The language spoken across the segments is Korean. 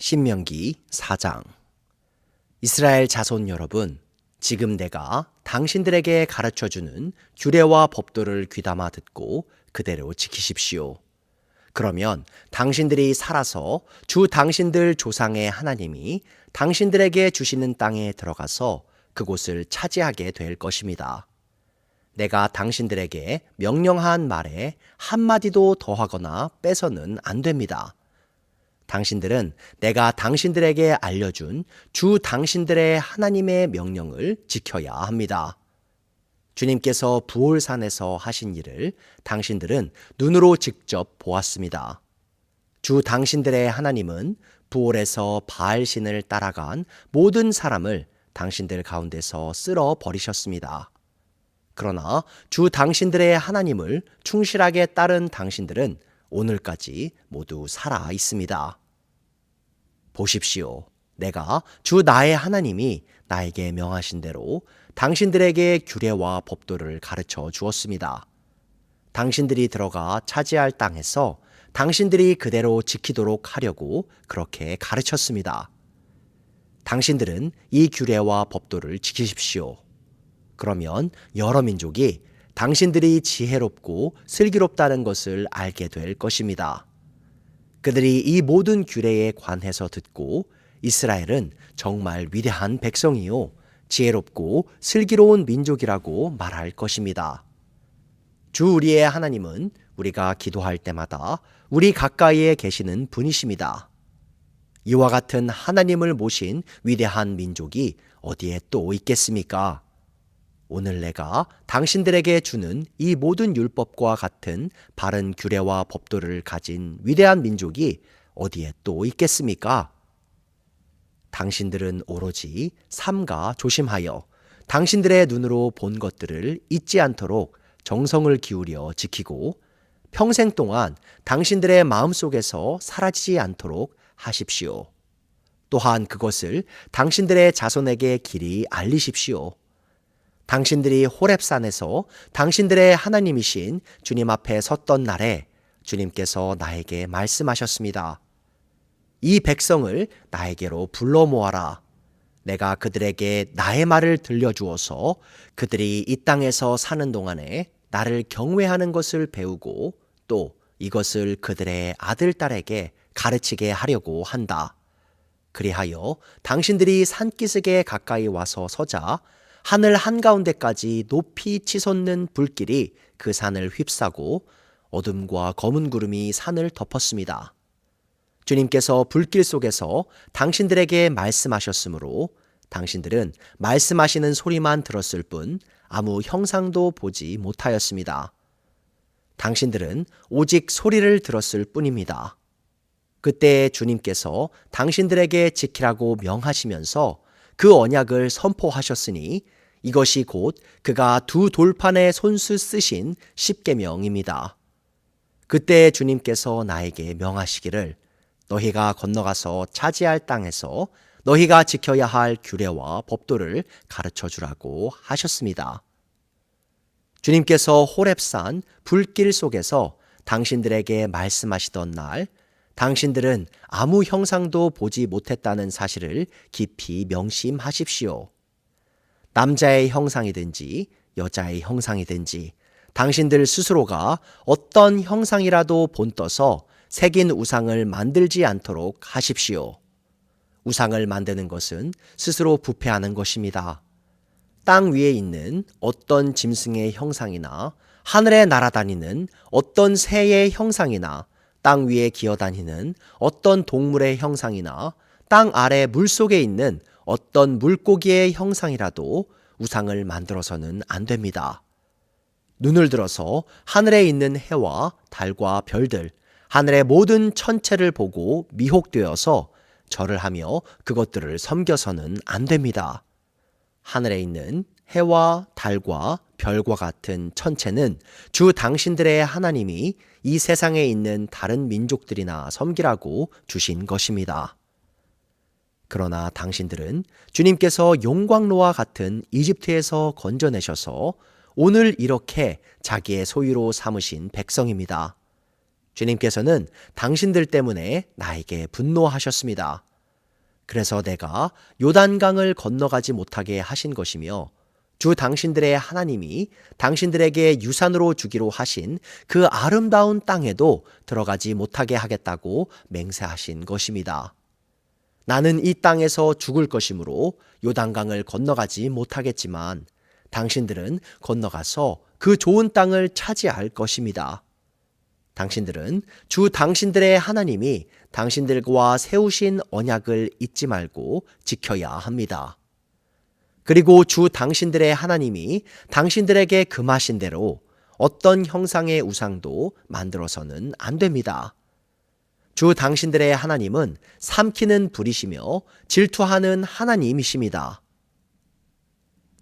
신명기 4장. 이스라엘 자손 여러분, 지금 내가 당신들에게 가르쳐주는 규례와 법도를 귀담아 듣고 그대로 지키십시오. 그러면 당신들이 살아서 주 당신들 조상의 하나님이 당신들에게 주시는 땅에 들어가서 그곳을 차지하게 될 것입니다. 내가 당신들에게 명령한 말에 한마디도 더하거나 빼서는 안 됩니다. 당신들은 내가 당신들에게 알려준 주 당신들의 하나님의 명령을 지켜야 합니다. 주님께서 부올산에서 하신 일을 당신들은 눈으로 직접 보았습니다. 주 당신들의 하나님은 부올에서 바알신을 따라간 모든 사람을 당신들 가운데서 쓸어 버리셨습니다. 그러나 주 당신들의 하나님을 충실하게 따른 당신들은 오늘까지 모두 살아 있습니다. 보십시오. 내가 주 나의 하나님이 나에게 명하신 대로 당신들에게 규례와 법도를 가르쳐 주었습니다. 당신들이 들어가 차지할 땅에서 당신들이 그대로 지키도록 하려고 그렇게 가르쳤습니다. 당신들은 이 규례와 법도를 지키십시오. 그러면 여러 민족이 당신들이 지혜롭고 슬기롭다는 것을 알게 될 것입니다. 그들이 이 모든 규례에 관해서 듣고 이스라엘은 정말 위대한 백성이요 지혜롭고 슬기로운 민족이라고 말할 것입니다. 주 우리의 하나님은 우리가 기도할 때마다 우리 가까이에 계시는 분이십니다. 이와 같은 하나님을 모신 위대한 민족이 어디에 또 있겠습니까? 오늘 내가 당신들에게 주는 이 모든 율법과 같은 바른 규례와 법도를 가진 위대한 민족이 어디에 또 있겠습니까? 당신들은 오로지 삼가 조심하여 당신들의 눈으로 본 것들을 잊지 않도록 정성을 기울여 지키고 평생 동안 당신들의 마음속에서 사라지지 않도록 하십시오. 또한 그것을 당신들의 자손에게 길이 알리십시오. 당신들이 호렙산에서 당신들의 하나님이신 주님 앞에 섰던 날에 주님께서 나에게 말씀하셨습니다. 이 백성을 나에게로 불러 모아라. 내가 그들에게 나의 말을 들려주어서 그들이 이 땅에서 사는 동안에 나를 경외하는 것을 배우고 또 이것을 그들의 아들, 딸에게 가르치게 하려고 한다. 그리하여 당신들이 산기슭에 가까이 와서 서자 하늘 한가운데까지 높이 치솟는 불길이 그 산을 휩싸고 어둠과 검은 구름이 산을 덮었습니다. 주님께서 불길 속에서 당신들에게 말씀하셨으므로 당신들은 말씀하시는 소리만 들었을 뿐 아무 형상도 보지 못하였습니다. 당신들은 오직 소리를 들었을 뿐입니다. 그때 주님께서 당신들에게 지키라고 명하시면서 그 언약을 선포하셨으니 이것이 곧 그가 두 돌판에 손수 쓰신 십계명입니다. 그때 주님께서 나에게 명하시기를 너희가 건너가서 차지할 땅에서 너희가 지켜야 할 규례와 법도를 가르쳐 주라고 하셨습니다. 주님께서 호렙산 불길 속에서 당신들에게 말씀하시던 날 당신들은 아무 형상도 보지 못했다는 사실을 깊이 명심하십시오. 남자의 형상이든지 여자의 형상이든지 당신들 스스로가 어떤 형상이라도 본떠서 새긴 우상을 만들지 않도록 하십시오. 우상을 만드는 것은 스스로 부패하는 것입니다. 땅 위에 있는 어떤 짐승의 형상이나 하늘에 날아다니는 어떤 새의 형상이나 땅 위에 기어다니는 어떤 동물의 형상이나 땅 아래 물속에 있는 어떤 물고기의 형상이라도 우상을 만들어서는 안 됩니다. 눈을 들어서 하늘에 있는 해와 달과 별들, 하늘의 모든 천체를 보고 미혹되어서 절을 하며 그것들을 섬겨서는 안 됩니다. 하늘에 있는 해와 달과 별과 같은 천체는 주 당신들의 하나님이 이 세상에 있는 다른 민족들이나 섬기라고 주신 것입니다. 그러나 당신들은 주님께서 용광로와 같은 이집트에서 건져내셔서 오늘 이렇게 자기의 소유로 삼으신 백성입니다. 주님께서는 당신들 때문에 나에게 분노하셨습니다. 그래서 내가 요단강을 건너가지 못하게 하신 것이며 주 당신들의 하나님이 당신들에게 유산으로 주기로 하신 그 아름다운 땅에도 들어가지 못하게 하겠다고 맹세하신 것입니다. 나는 이 땅에서 죽을 것이므로 요단강을 건너가지 못하겠지만 당신들은 건너가서 그 좋은 땅을 차지할 것입니다. 당신들은 주 당신들의 하나님이 당신들과 세우신 언약을 잊지 말고 지켜야 합니다. 그리고 주 당신들의 하나님이 당신들에게 금하신 대로 어떤 형상의 우상도 만들어서는 안 됩니다. 주 당신들의 하나님은 삼키는 불이시며 질투하는 하나님이십니다.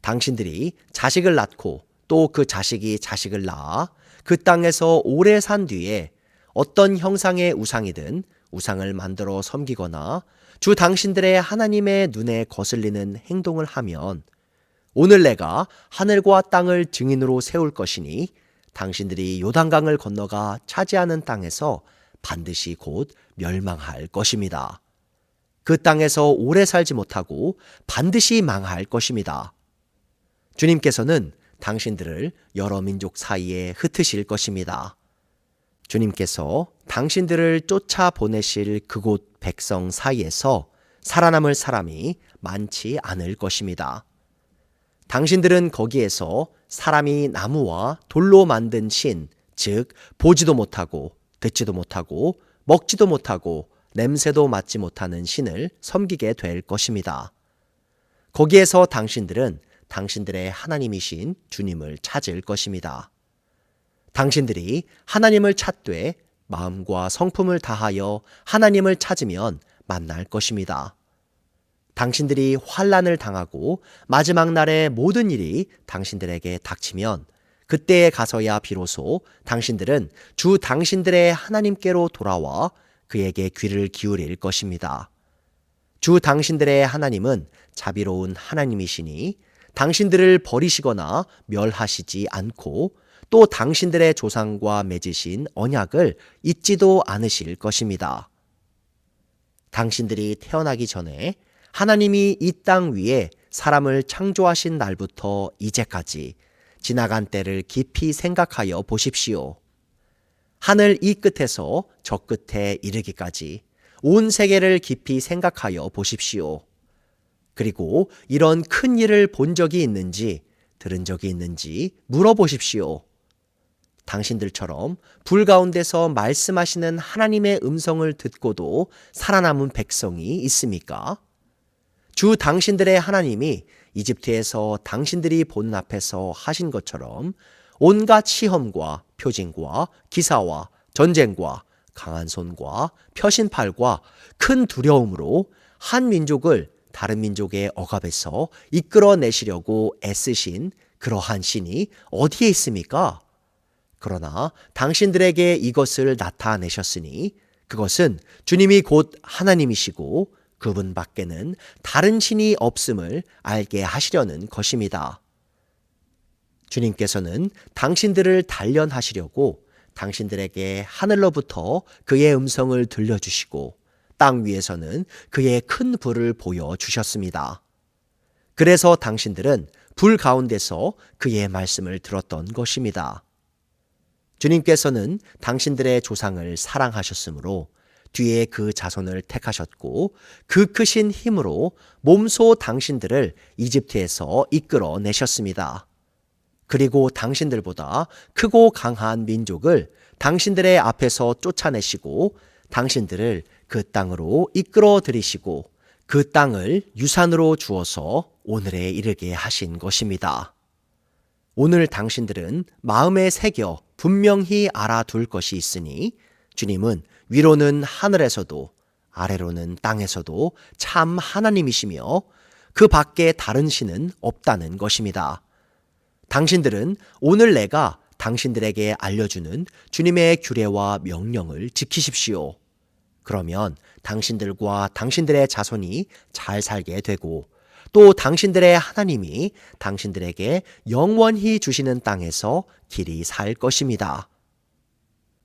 당신들이 자식을 낳고 또 그 자식이 자식을 낳아 그 땅에서 오래 산 뒤에 어떤 형상의 우상이든 우상을 만들어 섬기거나 주 당신들의 하나님의 눈에 거슬리는 행동을 하면 오늘 내가 하늘과 땅을 증인으로 세울 것이니 당신들이 요단강을 건너가 차지하는 땅에서 반드시 곧 멸망할 것입니다. 그 땅에서 오래 살지 못하고 반드시 망할 것입니다. 주님께서는 당신들을 여러 민족 사이에 흩으실 것입니다. 주님께서 당신들을 쫓아 보내실 그곳 백성 사이에서 살아남을 사람이 많지 않을 것입니다. 당신들은 거기에서 사람이 나무와 돌로 만든 신, 즉 보지도 못하고 듣지도 못하고 먹지도 못하고 냄새도 맡지 못하는 신을 섬기게 될 것입니다. 거기에서 당신들은 당신들의 하나님이신 주님을 찾을 것입니다. 당신들이 하나님을 찾되 마음과 성품을 다하여 하나님을 찾으면 만날 것입니다. 당신들이 환난을 당하고 마지막 날의 모든 일이 당신들에게 닥치면 그때에 가서야 비로소 당신들은 주 당신들의 하나님께로 돌아와 그에게 귀를 기울일 것입니다. 주 당신들의 하나님은 자비로운 하나님이시니 당신들을 버리시거나 멸하시지 않고 또 당신들의 조상과 맺으신 언약을 잊지도 않으실 것입니다. 당신들이 태어나기 전에 하나님이 이 땅 위에 사람을 창조하신 날부터 이제까지 지나간 때를 깊이 생각하여 보십시오. 하늘 이 끝에서 저 끝에 이르기까지 온 세계를 깊이 생각하여 보십시오. 그리고 이런 큰 일을 본 적이 있는지 들은 적이 있는지 물어보십시오. 당신들처럼 불 가운데서 말씀하시는 하나님의 음성을 듣고도 살아남은 백성이 있습니까? 주 당신들의 하나님이 이집트에서 당신들이 보는 앞에서 하신 것처럼 온갖 시험과 표징과 기사와 전쟁과 강한 손과 펴신팔과 큰 두려움으로 한 민족을 다른 민족의 억압에서 이끌어내시려고 애쓰신 그러한 신이 어디에 있습니까? 그러나 당신들에게 이것을 나타내셨으니 그것은 주님이 곧 하나님이시고 그분 밖에는 다른 신이 없음을 알게 하시려는 것입니다. 주님께서는 당신들을 단련하시려고 당신들에게 하늘로부터 그의 음성을 들려주시고 땅 위에서는 그의 큰 불을 보여주셨습니다. 그래서 당신들은 불 가운데서 그의 말씀을 들었던 것입니다. 주님께서는 당신들의 조상을 사랑하셨으므로 뒤에 그 자손을 택하셨고 그 크신 힘으로 몸소 당신들을 이집트에서 이끌어내셨습니다. 그리고 당신들보다 크고 강한 민족을 당신들의 앞에서 쫓아내시고 당신들을 그 땅으로 이끌어 들이시고 그 땅을 유산으로 주어서 오늘에 이르게 하신 것입니다. 오늘 당신들은 마음에 새겨 분명히 알아둘 것이 있으니 주님은 위로는 하늘에서도 아래로는 땅에서도 참 하나님이시며 그 밖에 다른 신은 없다는 것입니다. 당신들은 오늘 내가 당신들에게 알려주는 주님의 규례와 명령을 지키십시오. 그러면 당신들과 당신들의 자손이 잘 살게 되고 또 당신들의 하나님이 당신들에게 영원히 주시는 땅에서 길이 살 것입니다.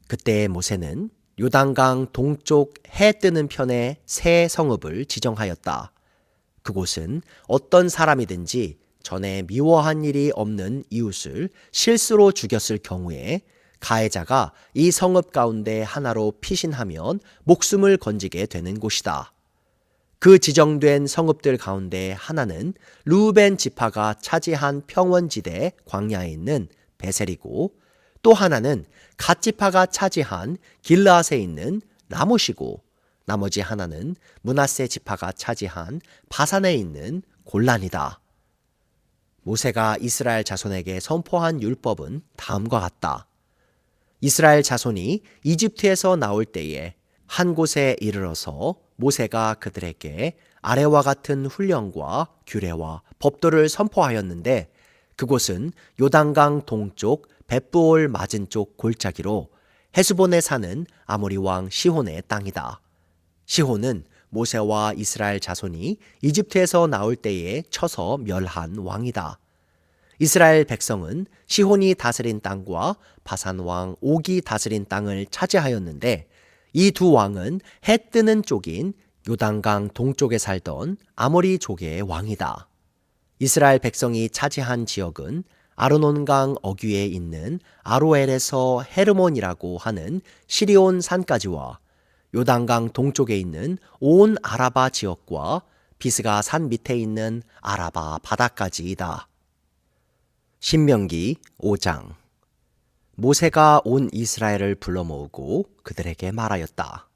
그때 모세는 요단강 동쪽 해 뜨는 편에 새 성읍을 지정하였다. 그곳은 어떤 사람이든지 전에 미워한 일이 없는 이웃을 실수로 죽였을 경우에 가해자가 이 성읍 가운데 하나로 피신하면 목숨을 건지게 되는 곳이다. 그 지정된 성읍들 가운데 하나는 르우벤 지파가 차지한 평원지대 광야에 있는 베셀이고, 또 하나는 갓 지파가 차지한 길르앗에 있는 라못이고, 나머지 하나는 므낫세 지파가 차지한 바산에 있는 골란이다. 모세가 이스라엘 자손에게 선포한 율법은 다음과 같다. 이스라엘 자손이 이집트에서 나올 때에 한 곳에 이르러서 모세가 그들에게 아래와 같은 훈령과 규례와 법도를 선포하였는데, 그곳은 요단강 동쪽 벳부올 맞은쪽 골짜기로 헤스본에 사는 아모리 왕 시혼의 땅이다. 시혼은 모세와 이스라엘 자손이 이집트에서 나올 때에 쳐서 멸한 왕이다. 이스라엘 백성은 시혼이 다스린 땅과 바산 왕 옥이 다스린 땅을 차지하였는데, 이 두 왕은 해 뜨는 쪽인 요단강 동쪽에 살던 아모리족의 왕이다. 이스라엘 백성이 차지한 지역은 아르논강 어귀에 있는 아로엘에서 헤르몬이라고 하는 시리온 산까지와 요단강 동쪽에 있는 온 아라바 지역과 비스가 산 밑에 있는 아라바 바다까지이다. 신명기 5장. 모세가 온 이스라엘을 불러 모으고 그들에게 말하였다.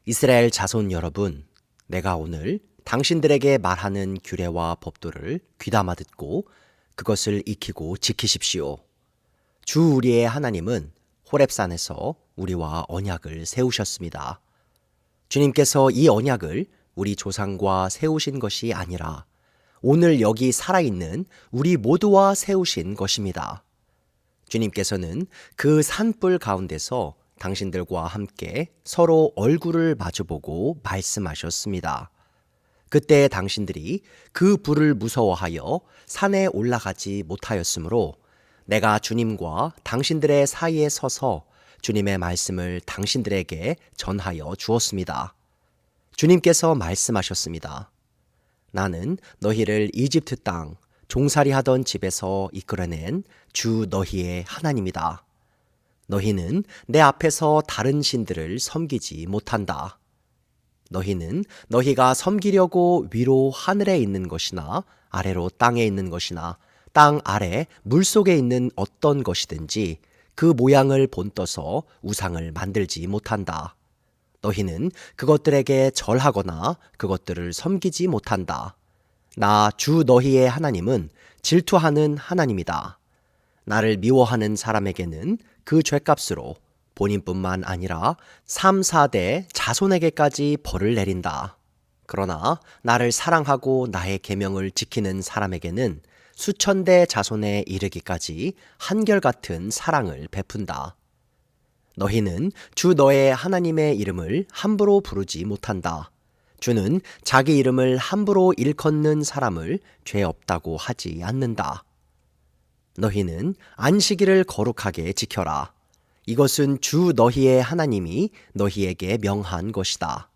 이스라엘 자손 여러분, 내가 오늘 당신들에게 말하는 규례와 법도를 귀담아 듣고 그것을 익히고 지키십시오. 주 우리의 하나님은 호렙산에서 우리와 언약을 세우셨습니다. 주님께서 이 언약을 우리 조상과 세우신 것이 아니라 오늘 여기 살아있는 우리 모두와 세우신 것입니다. 주님께서는 그 산불 가운데서 당신들과 함께 서로 얼굴을 마주보고 말씀하셨습니다. 그때 당신들이 그 불을 무서워하여 산에 올라가지 못하였으므로 내가 주님과 당신들의 사이에 서서 주님의 말씀을 당신들에게 전하여 주었습니다. 주님께서 말씀하셨습니다. 나는 너희를 이집트 땅 종살이 하던 집에서 이끌어낸 주 너희의 하나님이다. 너희는 내 앞에서 다른 신들을 섬기지 못한다. 너희는 너희가 섬기려고 위로 하늘에 있는 것이나 아래로 땅에 있는 것이나 땅 아래 물속에 있는 어떤 것이든지 그 모양을 본떠서 우상을 만들지 못한다. 너희는 그것들에게 절하거나 그것들을 섬기지 못한다. 나 주 너희의 하나님은 질투하는 하나님이다. 나를 미워하는 사람에게는 그 죄값으로 본인뿐만 아니라 3, 4대 자손에게까지 벌을 내린다. 그러나 나를 사랑하고 나의 계명을 지키는 사람에게는 수천 대 자손에 이르기까지 한결같은 사랑을 베푼다. 너희는 주 너의 하나님의 이름을 함부로 부르지 못한다. 주는 자기 이름을 함부로 일컫는 사람을 죄 없다고 하지 않는다. 너희는 안식일을 거룩하게 지켜라. 이것은 주 너희의 하나님이 너희에게 명한 것이다.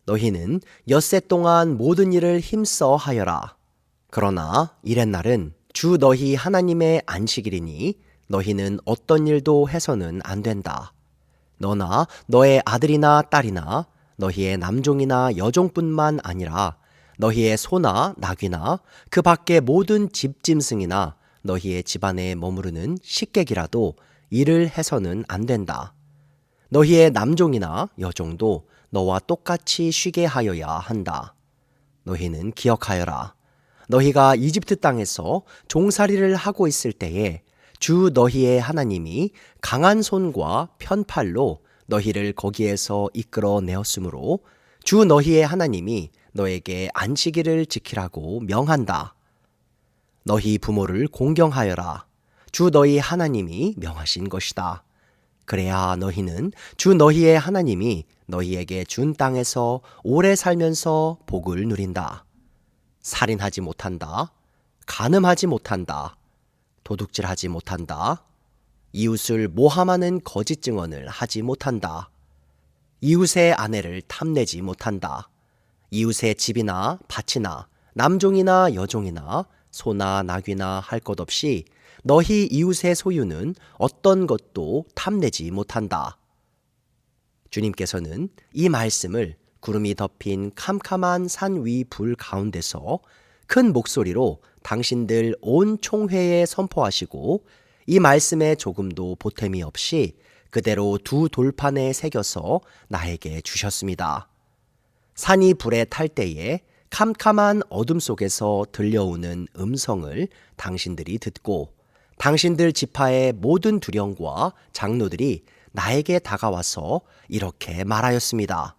너희는 엿새 동안 모든 일을 힘써 하여라. 그러나 이렛날은 주 너희 하나님의 안식일이니 너희는 어떤 일도 해서는 안 된다. 너나 너의 아들이나 딸이나 너희의 남종이나 여종뿐만 아니라 너희의 소나 나귀나 그 밖의 모든 집짐승이나 너희의 집안에 머무르는 식객이라도 일을 해서는 안 된다. 너희의 남종이나 여종도 너와 똑같이 쉬게 하여야 한다. 너희는 기억하여라. 너희가 이집트 땅에서 종살이를 하고 있을 때에 주 너희의 하나님이 강한 손과 편팔로 너희를 거기에서 이끌어 내었으므로 주 너희의 하나님이 너에게 안식일을 지키라고 명한다. 너희 부모를 공경하여라. 주 너희 하나님이 명하신 것이다. 그래야 너희는 주 너희의 하나님이 너희에게 준 땅에서 오래 살면서 복을 누린다. 살인하지 못한다. 간음하지 못한다. 도둑질하지 못한다. 이웃을 모함하는 거짓 증언을 하지 못한다. 이웃의 아내를 탐내지 못한다. 이웃의 집이나 밭이나 남종이나 여종이나 소나 나귀나 할 것 없이 너희 이웃의 소유는 어떤 것도 탐내지 못한다. 주님께서는 이 말씀을 구름이 덮인 캄캄한 산 위 불 가운데서 큰 목소리로 당신들 온 총회에 선포하시고 이 말씀에 조금도 보탬이 없이 그대로 두 돌판에 새겨서 나에게 주셨습니다. 산이 불에 탈 때에 캄캄한 어둠 속에서 들려오는 음성을 당신들이 듣고 당신들 지파의 모든 두령과 장로들이 나에게 다가와서 이렇게 말하였습니다.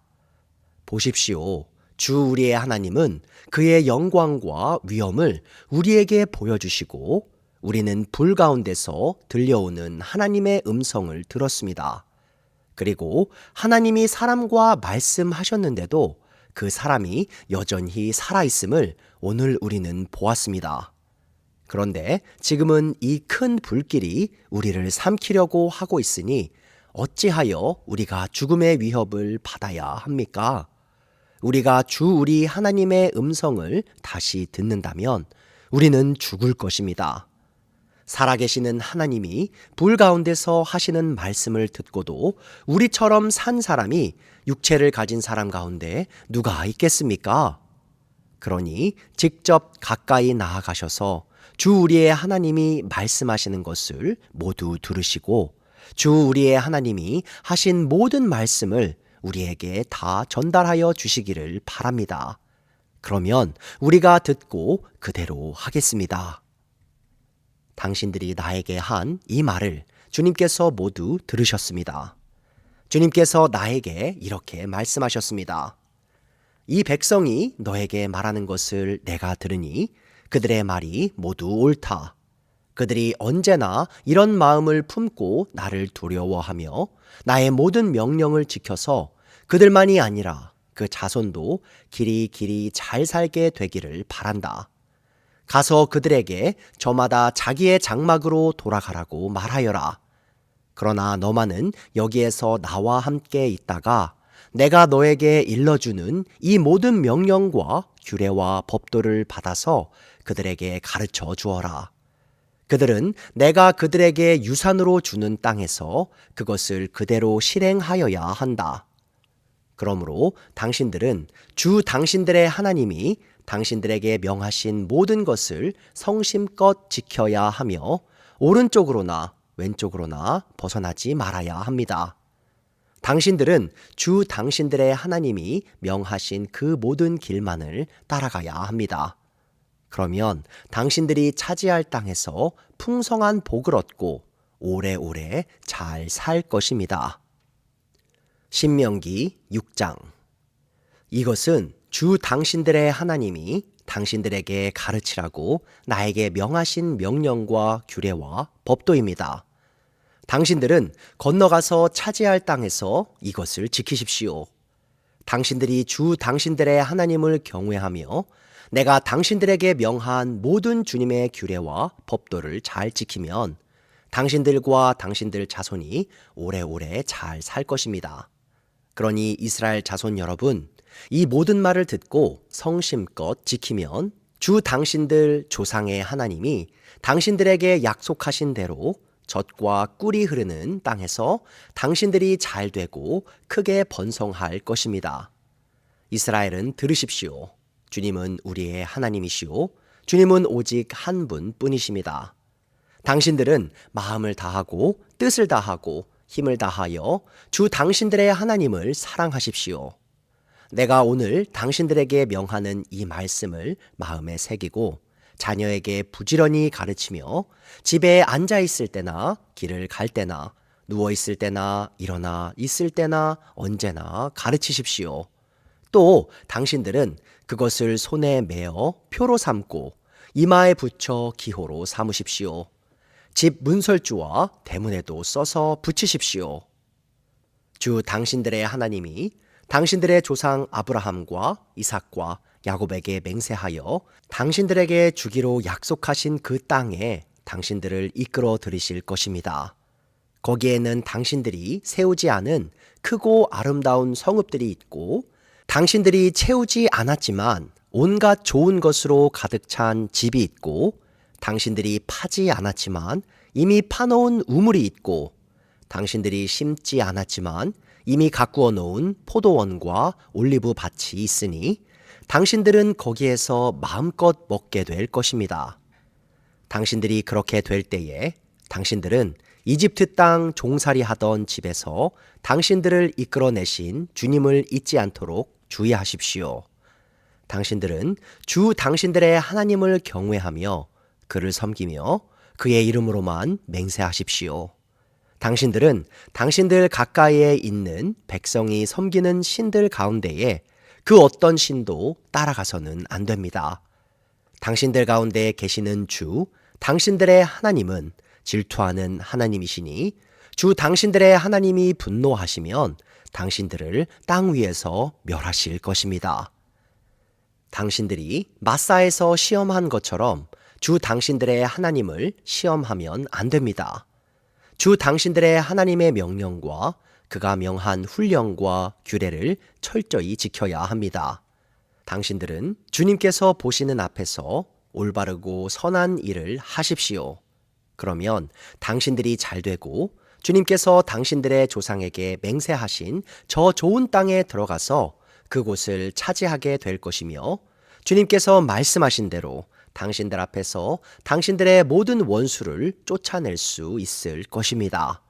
보십시오. 주 우리의 하나님은 그의 영광과 위엄을 우리에게 보여주시고 우리는 불 가운데서 들려오는 하나님의 음성을 들었습니다. 그리고 하나님이 사람과 말씀하셨는데도 그 사람이 여전히 살아있음을 오늘 우리는 보았습니다. 그런데 지금은 이 큰 불길이 우리를 삼키려고 하고 있으니 어찌하여 우리가 죽음의 위협을 받아야 합니까? 우리가 주 우리 하나님의 음성을 다시 듣는다면 우리는 죽을 것입니다. 살아계시는 하나님이 불 가운데서 하시는 말씀을 듣고도 우리처럼 산 사람이 육체를 가진 사람 가운데 누가 있겠습니까? 그러니 직접 가까이 나아가셔서 주 우리의 하나님이 말씀하시는 것을 모두 들으시고 주 우리의 하나님이 하신 모든 말씀을 우리에게 다 전달하여 주시기를 바랍니다. 그러면 우리가 듣고 그대로 하겠습니다. 당신들이 나에게 한 이 말을 주님께서 모두 들으셨습니다. 주님께서 나에게 이렇게 말씀하셨습니다. 이 백성이 너에게 말하는 것을 내가 들으니 그들의 말이 모두 옳다. 그들이 언제나 이런 마음을 품고 나를 두려워하며 나의 모든 명령을 지켜서 그들만이 아니라 그 자손도 길이 잘 살게 되기를 바란다. 가서 그들에게 저마다 자기의 장막으로 돌아가라고 말하여라. 그러나 너만은 여기에서 나와 함께 있다가 내가 너에게 일러주는 이 모든 명령과 규례와 법도를 받아서 그들에게 가르쳐 주어라. 그들은 내가 그들에게 유산으로 주는 땅에서 그것을 그대로 실행하여야 한다. 그러므로 당신들은 주 당신들의 하나님이 당신들에게 명하신 모든 것을 성심껏 지켜야 하며 오른쪽으로나 왼쪽으로나 벗어나지 말아야 합니다. 당신들은 주 당신들의 하나님이 명하신 그 모든 길만을 따라가야 합니다. 그러면 당신들이 차지할 땅에서 풍성한 복을 얻고 오래오래 잘 살 것입니다. 신명기 6장. 이것은 주 당신들의 하나님이 당신들에게 가르치라고 나에게 명하신 명령과 규례와 법도입니다. 당신들은 건너가서 차지할 땅에서 이것을 지키십시오. 당신들이 주 당신들의 하나님을 경외하며 내가 당신들에게 명한 모든 주님의 규례와 법도를 잘 지키면 당신들과 당신들 자손이 오래오래 잘 살 것입니다. 그러니 이스라엘 자손 여러분, 이 모든 말을 듣고 성심껏 지키면 주 당신들 조상의 하나님이 당신들에게 약속하신 대로 젖과 꿀이 흐르는 땅에서 당신들이 잘 되고 크게 번성할 것입니다. 이스라엘은 들으십시오. 주님은 우리의 하나님이시오. 주님은 오직 한 분뿐이십니다. 당신들은 마음을 다하고 뜻을 다하고 힘을 다하여 주 당신들의 하나님을 사랑하십시오. 내가 오늘 당신들에게 명하는 이 말씀을 마음에 새기고 자녀에게 부지런히 가르치며 집에 앉아 있을 때나 길을 갈 때나 누워 있을 때나 일어나 있을 때나 언제나 가르치십시오. 또 당신들은 그것을 손에 메어 표로 삼고 이마에 붙여 기호로 삼으십시오. 집 문설주와 대문에도 써서 붙이십시오. 주 당신들의 하나님이 당신들의 조상 아브라함과 이삭과 야곱에게 맹세하여 당신들에게 주기로 약속하신 그 땅에 당신들을 이끌어 들이실 것입니다. 거기에는 당신들이 세우지 않은 크고 아름다운 성읍들이 있고 당신들이 채우지 않았지만 온갖 좋은 것으로 가득 찬 집이 있고 당신들이 파지 않았지만 이미 파놓은 우물이 있고 당신들이 심지 않았지만 이미 가꾸어 놓은 포도원과 올리브 밭이 있으니 당신들은 거기에서 마음껏 먹게 될 것입니다. 당신들이 그렇게 될 때에 당신들은 이집트 땅 종살이 하던 집에서 당신들을 이끌어내신 주님을 잊지 않도록 주의하십시오. 당신들은 주 당신들의 하나님을 경외하며 그를 섬기며 그의 이름으로만 맹세하십시오. 당신들은 당신들 가까이에 있는 백성이 섬기는 신들 가운데에 그 어떤 신도 따라가서는 안 됩니다. 당신들 가운데 계시는 주, 당신들의 하나님은 질투하는 하나님이시니 주 당신들의 하나님이 분노하시면 당신들을 땅 위에서 멸하실 것입니다. 당신들이 마사에서 시험한 것처럼 주 당신들의 하나님을 시험하면 안 됩니다. 주 당신들의 하나님의 명령과 그가 명한 훈령과 규례를 철저히 지켜야 합니다. 당신들은 주님께서 보시는 앞에서 올바르고 선한 일을 하십시오. 그러면 당신들이 잘 되고 주님께서 당신들의 조상에게 맹세하신 저 좋은 땅에 들어가서 그곳을 차지하게 될 것이며 주님께서 말씀하신 대로 당신들 앞에서 당신들의 모든 원수를 쫓아낼 수 있을 것입니다.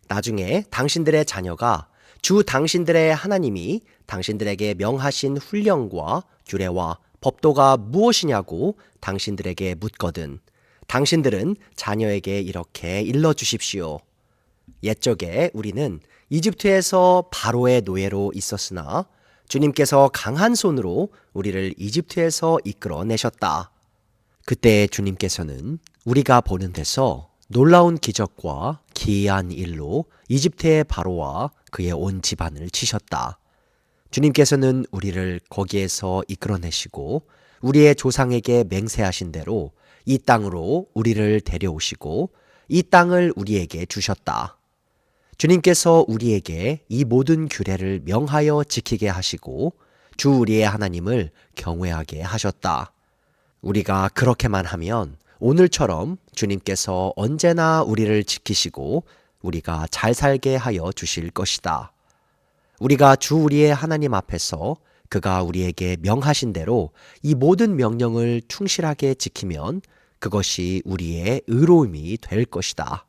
나중에 당신들의 자녀가 주 당신들의 하나님이 당신들에게 명하신 훈령과 규례와 법도가 무엇이냐고 당신들에게 묻거든 당신들은 자녀에게 이렇게 일러주십시오. 옛적에 우리는 이집트에서 바로의 노예로 있었으나 주님께서 강한 손으로 우리를 이집트에서 이끌어내셨다. 그때 주님께서는 우리가 보는 데서 놀라운 기적과 기이한 일로 이집트의 바로와 그의 온 집안을 치셨다. 주님께서는 우리를 거기에서 이끌어내시고 우리의 조상에게 맹세하신 대로 이 땅으로 우리를 데려오시고 이 땅을 우리에게 주셨다. 주님께서 우리에게 이 모든 규례를 명하여 지키게 하시고 주 우리의 하나님을 경외하게 하셨다. 우리가 그렇게만 하면 오늘처럼 주님께서 언제나 우리를 지키시고 우리가 잘 살게 하여 주실 것이다. 우리가 주 우리의 하나님 앞에서 그가 우리에게 명하신 대로 이 모든 명령을 충실하게 지키면 그것이 우리의 의로움이 될 것이다.